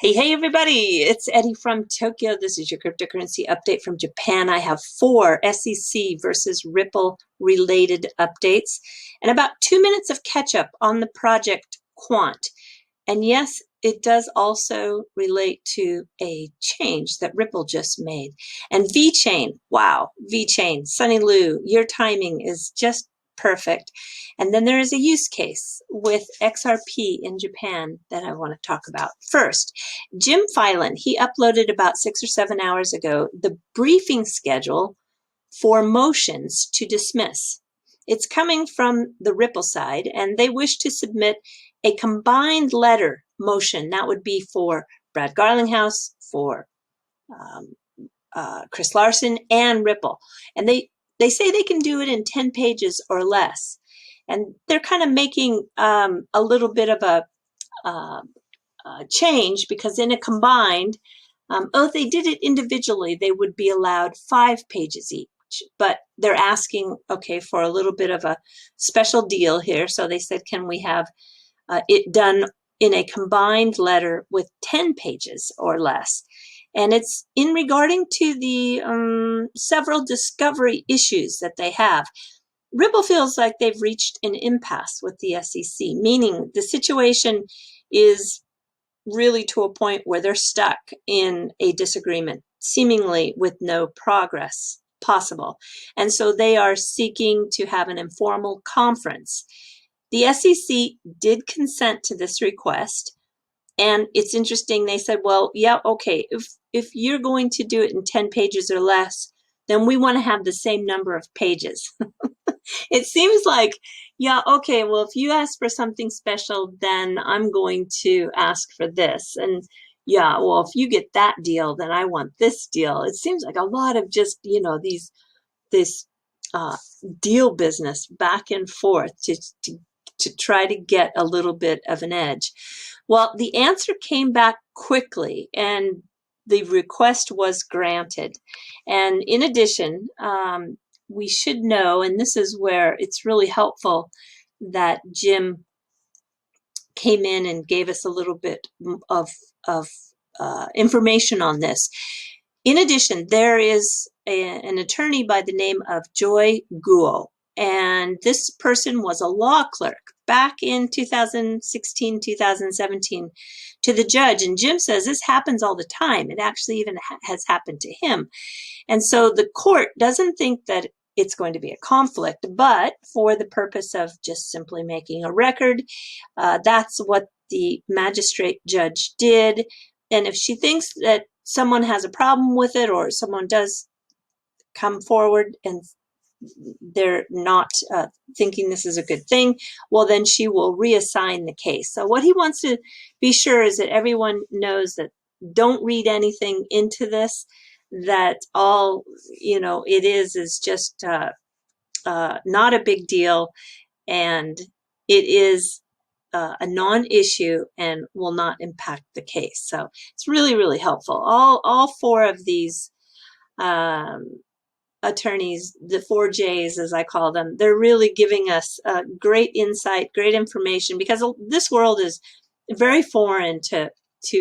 Hey, everybody, it's Eddie from Tokyo. This is your cryptocurrency update from Japan. I have 4 SEC versus Ripple related updates and about 2 minutes of catch up on the project Quant. And yes, it does also relate to a change that Ripple just made. And Vechain, wow, Vechain, Sunny Lou, your timing is just perfect. And then there is a use case with XRP in Japan that I want to talk about. First, Jim Filan, he uploaded about 6 or 7 hours ago the briefing schedule for motions to dismiss. It's coming from the Ripple side, and they wish to submit a combined letter motion. That would be for Brad Garlinghouse, for Chris Larson, and Ripple. And they say they can do it in 10 pages or less. And they're kind of making a little bit of a change, because in a combined, if they did it individually, they would be allowed 5 pages each. But they're asking, okay, for a little bit of a special deal here. So they said, can we have it done in a combined letter with 10 pages or less? And it's in regarding to the several discovery issues that they have. Ripple feels like they've reached an impasse with the SEC, meaning the situation is really to a point where they're stuck in a disagreement, seemingly with no progress possible. And so they are seeking to have an informal conference. The SEC did consent to this request. And it's interesting, they said, well, yeah, okay, if you're going to do it in 10 pages or less, then we want to have the same number of pages. It seems like, yeah, okay, well, if you ask for something special, then I'm going to ask for this. And yeah, well, if you get that deal, then I want this deal. It seems like a lot of just, this deal business back and forth to try to get a little bit of an edge. Well, the answer came back quickly, and the request was granted. And in addition, we should know, and this is where it's really helpful that Jim came in and gave us a little bit of information on this. In addition, there is an attorney by the name of Joy Guo, and this person was a law clerk back in 2016, 2017 to the judge. And Jim says this happens all the time. It actually even has happened to him. And so the court doesn't think that it's going to be a conflict, but for the purpose of just simply making a record, that's what the magistrate judge did. And if she thinks that someone has a problem with it, or someone does come forward and they're not thinking this is a good thing, well, then she will reassign the case. So what he wants to be sure is that everyone knows that don't read anything into this, that all, it is just not a big deal, and it is a non-issue and will not impact the case. So it's really, really helpful. All 4 of these attorneys, the 4 J's as I call them, they're really giving us great insight, great information, because this world is very foreign to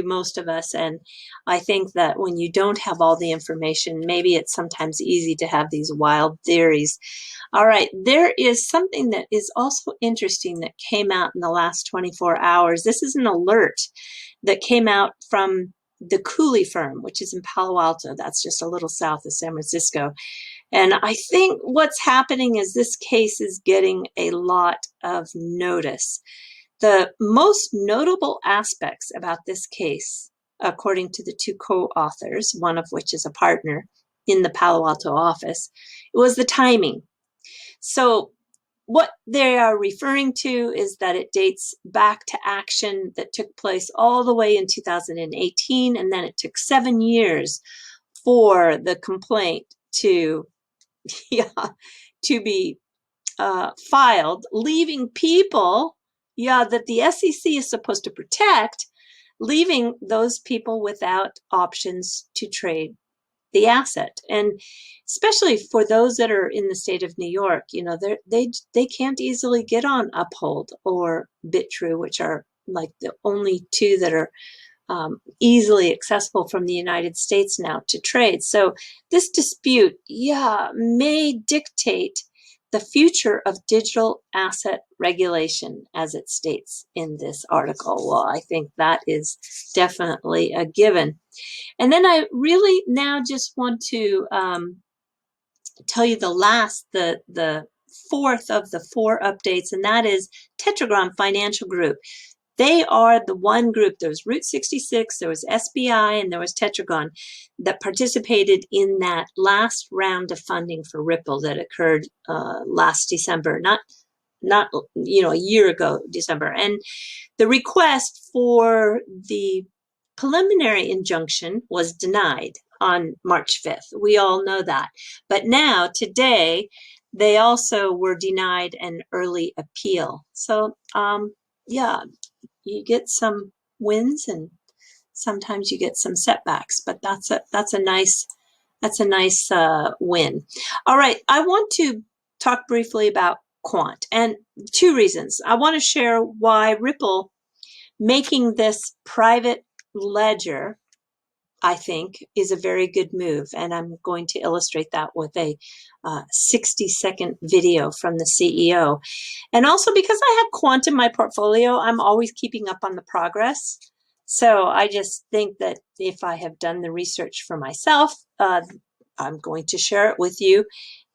most of us. And I think that when you don't have all the information, maybe it's sometimes easy to have these wild theories. All right, there is something that is also interesting that came out in the last 24 hours. This is an alert that came out from the Cooley firm, which is in Palo Alto. That's just a little south of San Francisco. And I think what's happening is this case is getting a lot of notice. The most notable aspects about this case, according to the 2 co-authors, one of which is a partner in the Palo Alto office, was the timing. So what they are referring to is that it dates back to action that took place all the way in 2018, and then it took 7 years for the complaint to be filed, leaving people that the SEC is supposed to protect, leaving those people without options to trade the asset. And especially for those that are in the state of New York, they can't easily get on Uphold or BitTrue, which are like the only 2 that are easily accessible from the United States now to trade. So this dispute, may dictate the future of digital asset regulation, as it states in this article. Well, I think that is definitely a given. And then I really now just want to tell you the fourth of the 4 updates, and that is Tetragon Financial Group. They are the one group. There was Route 66, there was SBI, and there was Tetragon that participated in that last round of funding for Ripple that occurred last December, not a year ago, December. And the request for the preliminary injunction was denied on March 5th. We all know that. But now, today, they also were denied an early appeal. So, you get some wins and sometimes you get some setbacks, but that's a nice win. All right, I want to talk briefly about Quant, and 2 reasons. I want to share why Ripple making this private ledger, I think, is a very good move, and I'm going to illustrate that with a 60-second video from the CEO. And also because I have Quant in my portfolio, I'm always keeping up on the progress. So I just think that if I have done the research for myself, I'm going to share it with you.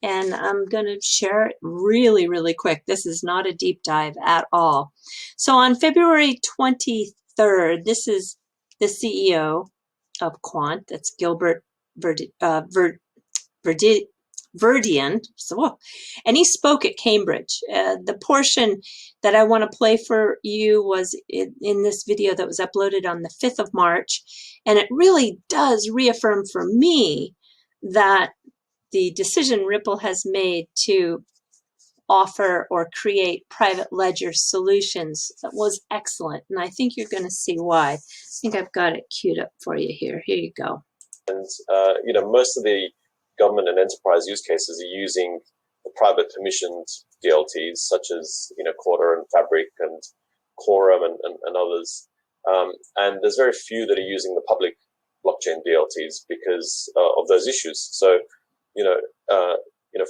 And I'm going to share it really, really quick. This is not a deep dive at all. So on February 23rd, this is the CEO of Quant. That's Gilbert Verdian. So, and he spoke at Cambridge. The portion that I want to play for you was in this video that was uploaded on the 5th of March. And it really does reaffirm for me that the decision Ripple has made to offer or create private ledger solutions was excellent. And I think you're going to see why. I think I've got it queued up for you here. Here you go. And, most of the government and enterprise use cases are using the private permissioned DLTs, such as, Quarter and Fabric and Quorum and others. And there's very few that are using the public blockchain DLTs because of those issues. So,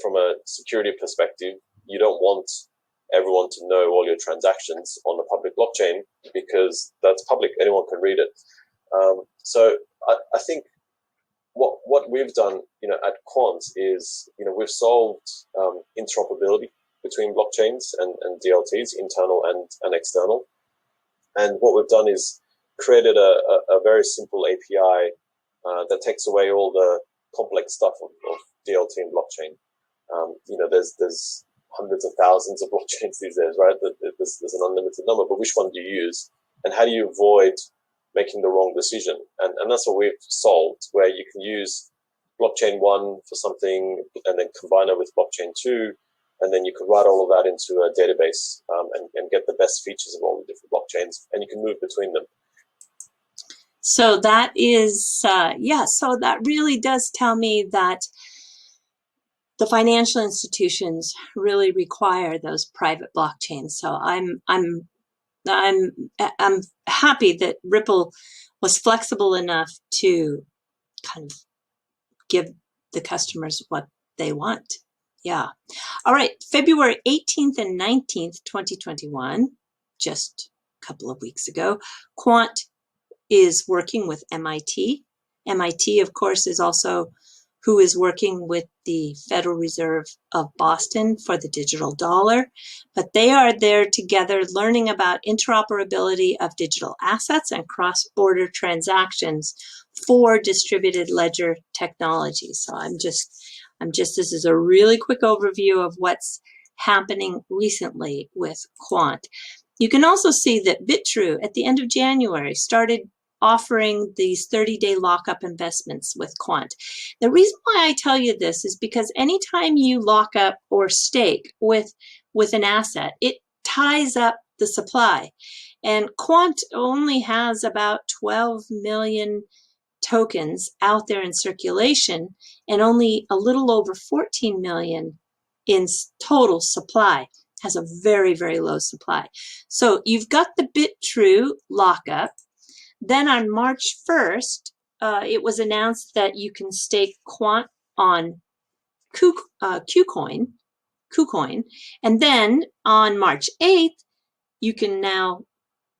from a security perspective, you don't want everyone to know all your transactions on the public blockchain because that's public. Anyone can read it. So I think what we've done, at Quant is, we've solved interoperability between blockchains and DLTs, internal and external. And what we've done is created a very simple API that takes away all the complex stuff of DLT and blockchain. There's hundreds of thousands of blockchains these days, right? There's an unlimited number, but which one do you use? And how do you avoid making the wrong decision? And that's what we've solved, where you can use blockchain 1 for something and then combine it with blockchain 2, and then you can write all of that into a database and get the best features of all the different blockchains, and you can move between them. So that is, so that really does tell me that the financial institutions really require those private blockchains. So I'm happy that Ripple was flexible enough to kind of give the customers what they want. Yeah. All right. February 18th and 19th, 2021, just a couple of weeks ago, Quant is working with MIT. MIT, of course, is also who is working with the Federal Reserve of Boston for the digital dollar. But they are there together learning about interoperability of digital assets and cross-border transactions for distributed ledger technology. So this is a really quick overview of what's happening recently with Quant. You can also see that BitTrue at the end of January started offering these 30-day lockup investments with Quant. The reason why I tell you this is because anytime you lock up or stake with an asset, it ties up the supply. And Quant only has about 12 million tokens out there in circulation and only a little over 14 million in total supply. Has a very, very low supply. So you've got the BitTrue lockup. Then on March 1st, it was announced that you can stake Quant on KuCoin, and then on March 8th, you can now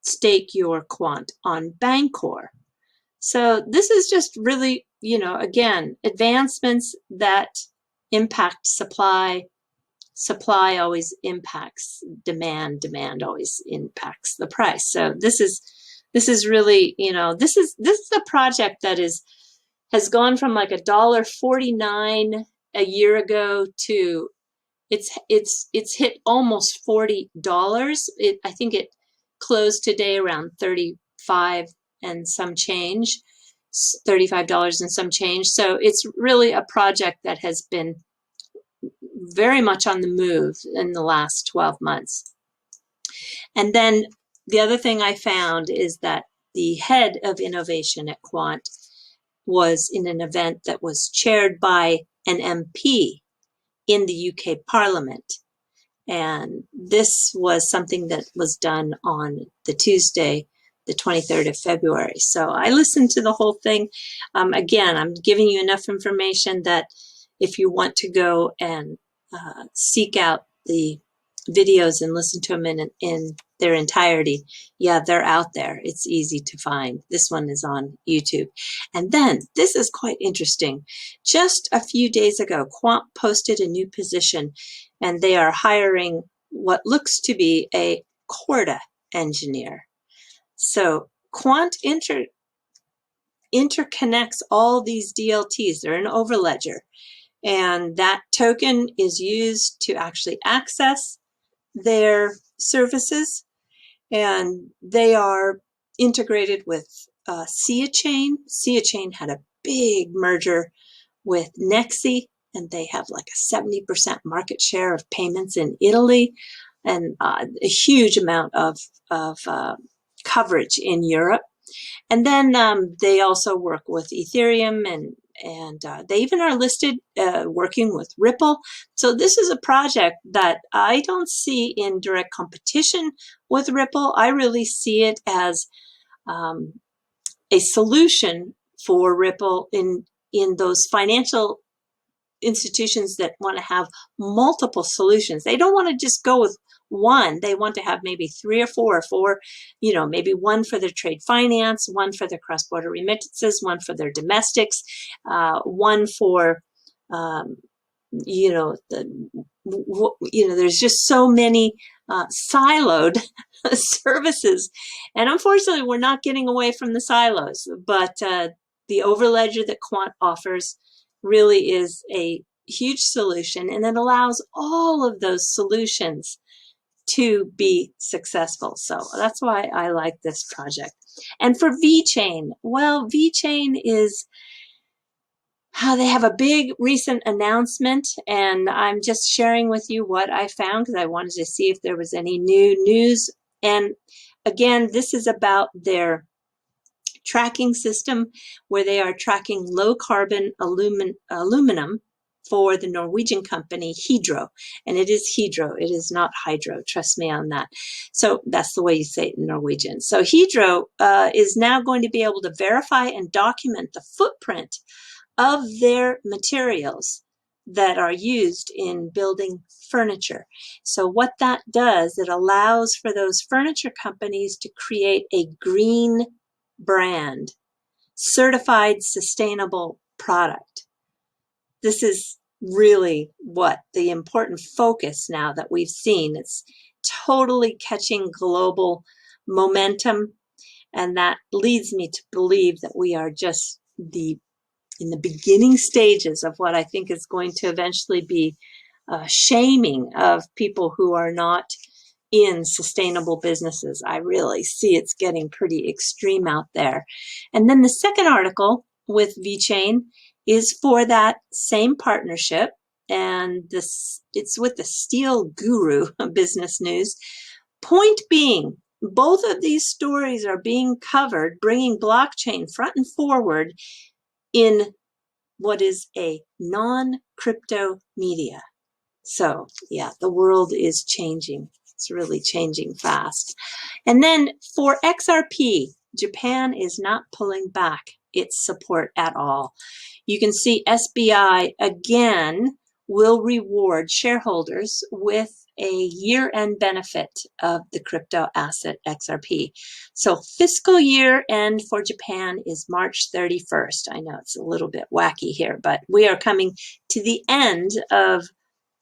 stake your Quant on Bancor. So this is just really, again, advancements that impact supply. Supply always impacts demand. Demand always impacts the price. So this is really, this is a project that has gone from like $1.49 a year ago to it's hit almost $40. I think it closed today around 35 and some change, $35 and some change. So it's really a project that has been very much on the move in the last 12 months. And then the other thing I found is that the head of innovation at Quant was in an event that was chaired by an MP in the UK Parliament. And this was something that was done on the Tuesday, the 23rd of February. So I listened to the whole thing. Again, I'm giving you enough information that if you want to go and seek out the videos and listen to them in their entirety, yeah, they're out there. It's easy to find. This one is on YouTube. And then this is quite interesting. Just a few days ago, Quant posted a new position, and they are hiring what looks to be a Corda engineer. So Quant interconnects all these DLTs. They're an overledger. And that token is used to actually access their services. And they are integrated with Vechain. Vechain had a big merger with Nexi, and they have like a 70% market share of payments in Italy, and a huge amount of coverage in Europe. And then they also work with Ethereum, and they even are listed working with Ripple. So this is a project that I don't see in direct competition with Ripple. I really see it as a solution for Ripple in those financial institutions that want to have multiple solutions. They don't want to just go with one. They want to have maybe 3 or 4, maybe one for their trade finance, one for their cross-border remittances, one for their domestics, one for, there's just so many siloed services. And unfortunately, we're not getting away from the silos, but the overledger that Quant offers really is a huge solution, and it allows all of those solutions to be successful. So that's why I like this project. And for Vechain, well, Vechain is how they have a big recent announcement, and I'm just sharing with you what I found because I wanted to see if there was any new news. And again, this is about their tracking system where they are tracking low carbon aluminum for the Norwegian company Hydro. And it is Hydro, it is not Hydro, trust me on that. So that's the way you say it in Norwegian. So Hydro is now going to be able to verify and document the footprint of their materials that are used in building furniture. So what that does, it allows for those furniture companies to create a green brand, certified sustainable product. This is really what the important focus now that we've seen. It's totally catching global momentum, and that leads me to believe that we are just in the beginning stages of what I think is going to eventually be shaming of people who are not in sustainable businesses. I really see it's getting pretty extreme out there. And then the second article with Vechain is for that same partnership, and it's with the Steel Guru Business News. Point being, both of these stories are being covered, bringing blockchain front and forward in what is a non-crypto media. So yeah, the world is changing. It's really changing fast. And then for XRP, Japan is not pulling back its support at all. You can see SBI again will reward shareholders with a year-end benefit of the crypto asset XRP. So fiscal year end for Japan is March 31st. I know it's a little bit wacky here, but we are coming to the end of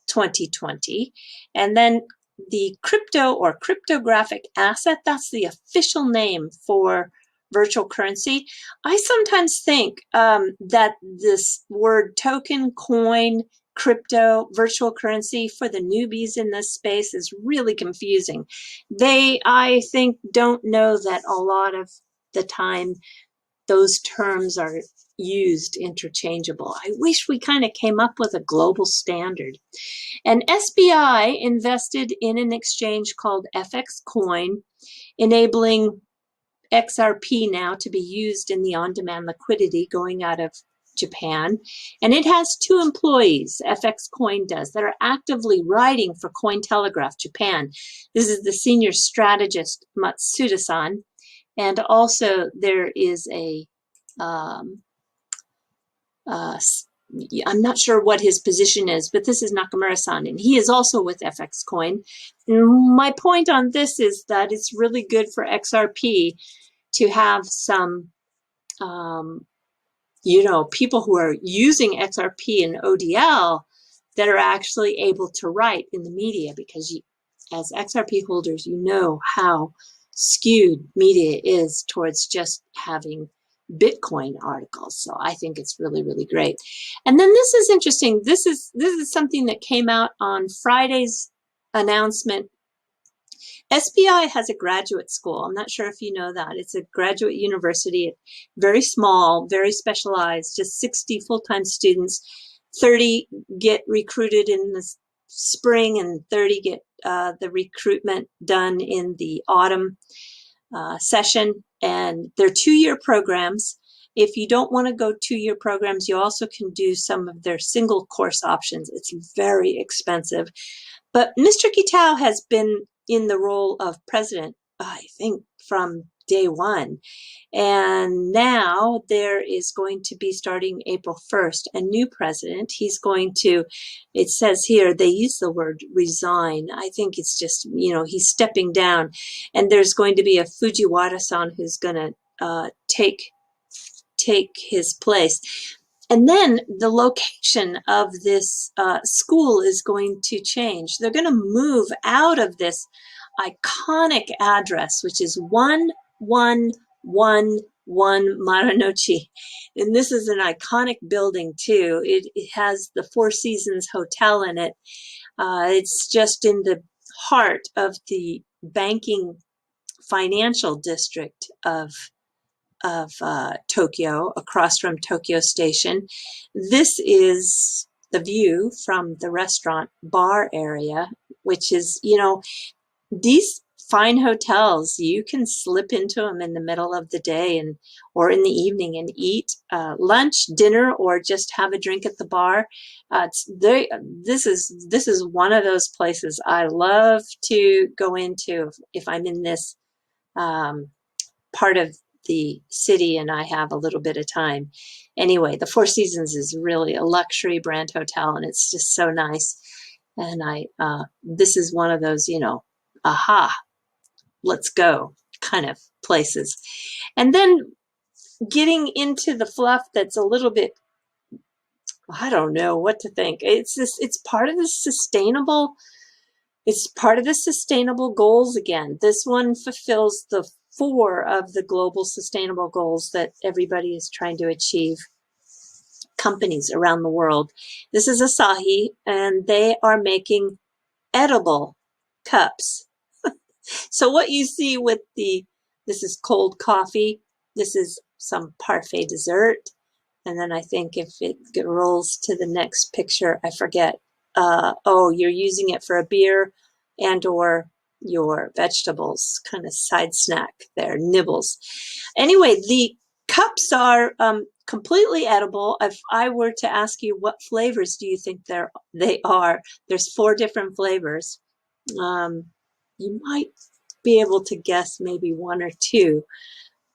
2020. And then the crypto or cryptographic asset, that's the official name for virtual currency. I sometimes think that this word token, coin, crypto, virtual currency for the newbies in this space is really confusing. They, I think, don't know that a lot of the time those terms are used interchangeable. I wish we kind of came up with a global standard. And SBI invested in an exchange called FX Coin, enabling XRP now to be used in the on-demand liquidity going out of Japan. And it has 2 employees, FX Coin does, that are actively writing for Cointelegraph Japan. This is the senior strategist, Matsuda-san. And also there is a I'm not sure what his position is, but this is Nakamura-san, and he is also with FX Coin. My point on this is that it's really good for XRP to have some, people who are using XRP and ODL that are actually able to write in the media, because as XRP holders, you know how skewed media is towards just having Bitcoin articles. So I think it's really, really great. And then this is interesting. This is something that came out on Friday's announcement. SBI has a graduate school. I'm not sure if you know that. It's a graduate university, very small, very specialized, just 60 full-time students. 30 get recruited in the spring and 30 get the recruitment done in the autumn session. And they're 2-year programs. If you don't want to go 2-year programs, you also can do some of their single course options. It's very expensive. But Mr. Kitao has been in the role of president, I think, from day one. And now there is going to be, starting April 1st, a new president. He's going to, it says here, they use the word resign. I think it's just, he's stepping down. And there's going to be a Fujiwara-san who's going to take his place. And then the location of this school is going to change. They're going to move out of this iconic address, which is 1111 Marunouchi. And this is an iconic building too. It has the Four Seasons Hotel in it. It's just in the heart of the banking financial district of Tokyo, across from Tokyo Station. This is the view from the restaurant bar area, which is, these fine hotels, you can slip into them in the middle of the day or in the evening and eat lunch, dinner, or just have a drink at the bar. This is one of those places I love to go into if I'm in this part of the city and I have a little bit of time. Anyway, the Four Seasons is really a luxury brand hotel, and it's just so nice. And this is one of those, aha, let's go kind of places. And then getting into the fluff that's a little bit, I don't know what to think. It's part of the sustainable. It's part of the sustainable goals again. This one fulfills the 4 of the global sustainable goals that everybody is trying to achieve, companies around the world. This is Asahi, and they are making edible cups. So what you see with this is cold coffee. This is some parfait dessert. And then I think if it rolls to the next picture, I forget. You're using it for a beer and or your vegetables, kind of side snack there, nibbles. Anyway, the cups are completely edible. If I were to ask you what flavors do you think they are, there's 4 different flavors. You might be able to guess maybe 1 or 2.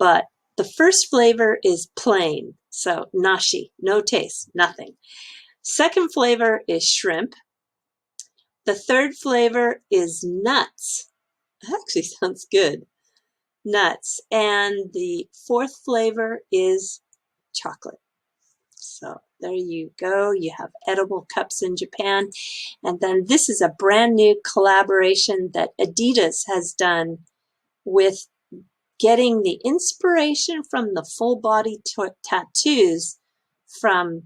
but the first flavor is plain, so nashi, no taste, nothing. Second flavor is shrimp. The third flavor is nuts. That actually sounds good. Nuts. And the fourth flavor is chocolate. So there you go. You have edible cups in Japan. And then this is a brand new collaboration that Adidas has done with getting the inspiration from the full body tattoos from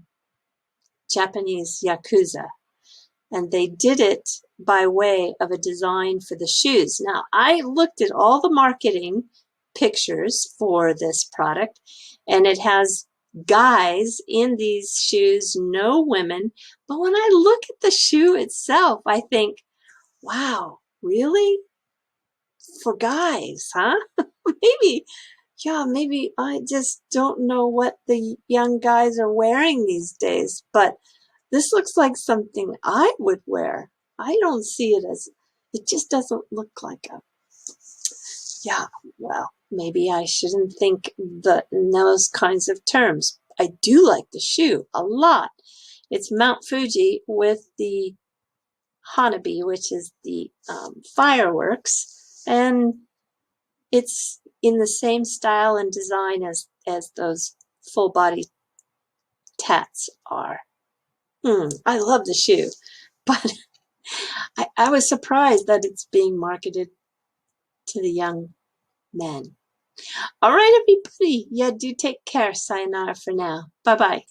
Japanese Yakuza. And they did it by way of a design for the shoes. Now, I looked at all the marketing pictures for this product, and it has guys in these shoes, no women. But when I look at the shoe itself, I think, wow, really? For guys, huh? Maybe, yeah, maybe I just don't know what the young guys are wearing these days, but this looks like something I would wear. I don't see it as, it just doesn't look like a, yeah, well, maybe I shouldn't think in those kinds of terms. I do like the shoe a lot. It's Mount Fuji with the Hanabi, which is the fireworks, and it's in the same style and design as those full body tats are. I love the shoe, but I was surprised that it's being marketed to the young men. All right, everybody. Yeah, do take care. Sayonara for now. Bye-bye.